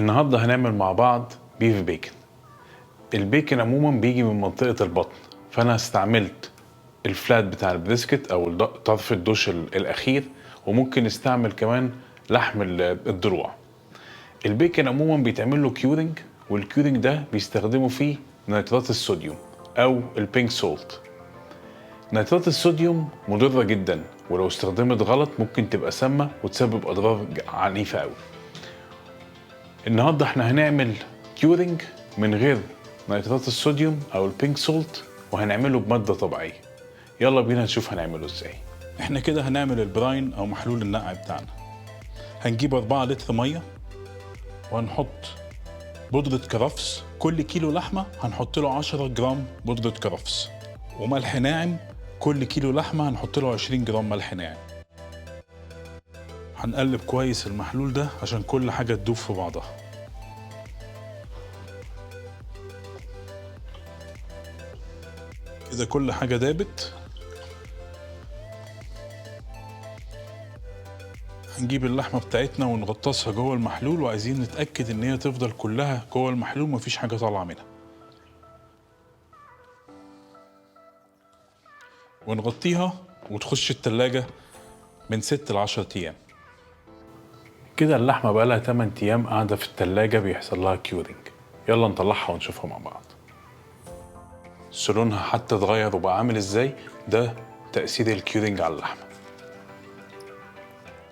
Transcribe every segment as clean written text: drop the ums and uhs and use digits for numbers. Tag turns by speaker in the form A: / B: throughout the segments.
A: النهارده هنعمل مع بعض بيف بيكن. البيكن عموما بيجي من منطقة البطن، فانا استعملت الفلات بتاع البريسكت او طرف الدوش الاخير، وممكن نستعمل كمان لحم الضلوع. البيكن عموما بيتعمل له كيورنج، والكيورنج ده بيستخدموا فيه نيترات الصوديوم او البينك سولت. نيترات الصوديوم مضرة جدا، ولو استخدمت غلط ممكن تبقى سامة وتسبب اضرار عنيفة قوي. النهارده احنا هنعمل كيورنج من غير نيترات الصوديوم او البينك سولت، وهنعمله بمادة طبيعية. يلا بينا نشوف هنعمله ازاي.
B: احنا كده هنعمل البراين او محلول النقع بتاعنا. هنجيب 4 لتر مية، وهنحط بودرة كرفس. كل كيلو لحمة هنحط له 10 جرام بودرة كرفس، وملح ناعم. كل كيلو لحمة هنحط له 20 جرام ملح ناعم. هنقلب كويس المحلول ده عشان كل حاجة تدوب في بعضها. كده كل حاجة دابت. هنجيب اللحمة بتاعتنا ونغطسها جوه المحلول، وعايزين نتأكد ان هي تفضل كلها جوه المحلول، مفيش حاجة طالعة منها. ونغطيها وتخش التلاجة من 6 ل 10 ايام.
A: كده اللحمة بقالها 8 ايام قاعدة في التلاجة بيحصل لها كيورنج. يلا نطلعها ونشوفها مع بعض. لونها حتى اتغير وبقى عامل ازاي، ده تأثير الكيورنج على اللحمة.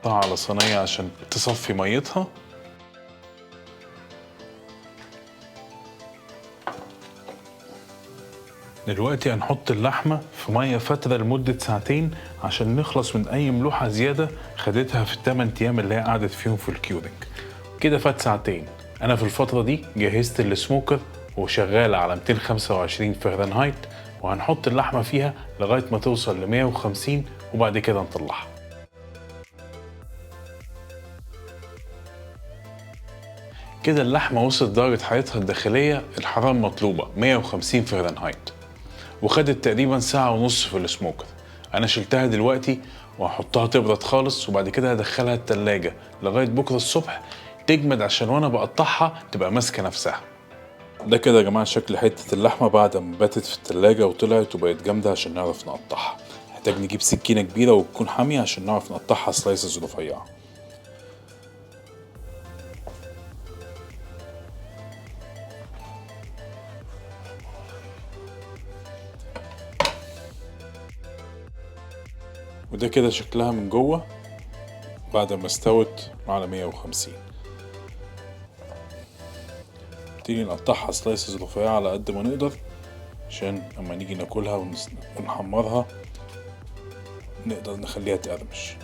A: حطها على صينية عشان تصفي ميتها. دلوقتي هنحط اللحمة في مية فترة لمدة ساعتين عشان نخلص من أي ملوحة زيادة خدتها في ال8 أيام اللي هي قعدت فيهم في الكيورنج. كده فات ساعتين. أنا في الفترة دي جهزت السموكر وشغال على 225 فahrenheit، وهنحط اللحمة فيها لغاية ما توصل ل 150، وبعد كده نطلعها. كده اللحمة وصلت درجة حرارتها الداخلية الحرارة المطلوبة 150 فahrenheit، وخدت تقريبا ساعة ونص في السموكر. انا شلتها دلوقتي وهحطها تبرد خالص، وبعد كده هدخلها التلاجة لغاية بكرة الصبح تجمد، عشان وانا بقطعها تبقى ماسكة نفسها.
B: ده كده يا جماعة شكل حتة اللحمة بعد ما باتت في التلاجة وطلعت وبقت جامدة عشان نعرف نقطعها. محتاج نجيب سكينة كبيرة وتكون حامية عشان نعرف نقطعها سلايسز رفيعة. وده كده شكلها من جوه بعد ما استوت على 150. نبتدي نقطعها سلايسز رفيعة على قد ما نقدر، عشان اما نيجي ناكلها ونحمرها نقدر نخليها تقرمش.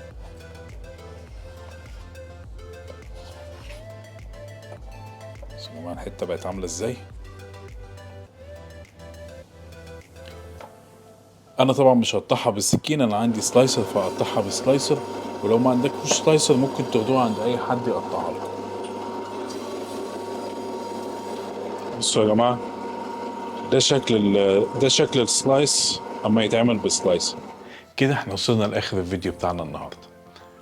B: بسم الله، الحتة بقت عاملة ازاي. انا طبعا مش هقطعها بالسكينة، انا عندي سلايسر فهقطعها بسلايسر، ولو ما عندكوش سلايسر ممكن تاخدوها عند اي حد يقطعها لكم. بصوا يا جماعة، ده شكل السلايس اما يتعمل بسلايسر.
A: كده احنا وصلنا لاخر الفيديو بتاعنا النهاردة.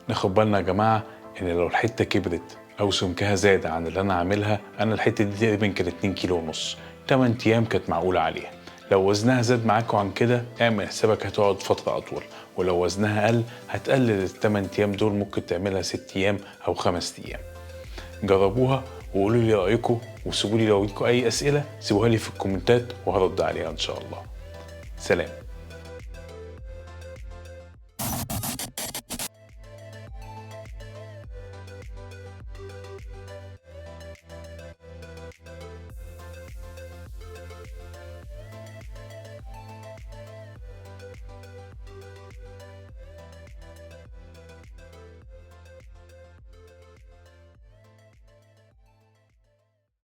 A: ناخد بالنا يا جماعة ان لو الحتة كبرت او سمكها زاد عن اللي انا عاملها، انا الحتة دي تقريبا كانت 2 كيلو ونص، 8 ايام كانت معقولة عليها. لو وزنها زاد معاكوا عن كده اعمل حسابك هتقعد فترة اطول، ولو وزنها قل هتقلل ال8 ايام دول، ممكن تعملها 6 ايام او 5 ايام. جربوها وقولوا لي رأيكم، وسيبوا لي لو ليكوا اي اسئلة سيبوها لي في الكومنتات وهرد عليها ان شاء الله. سلام.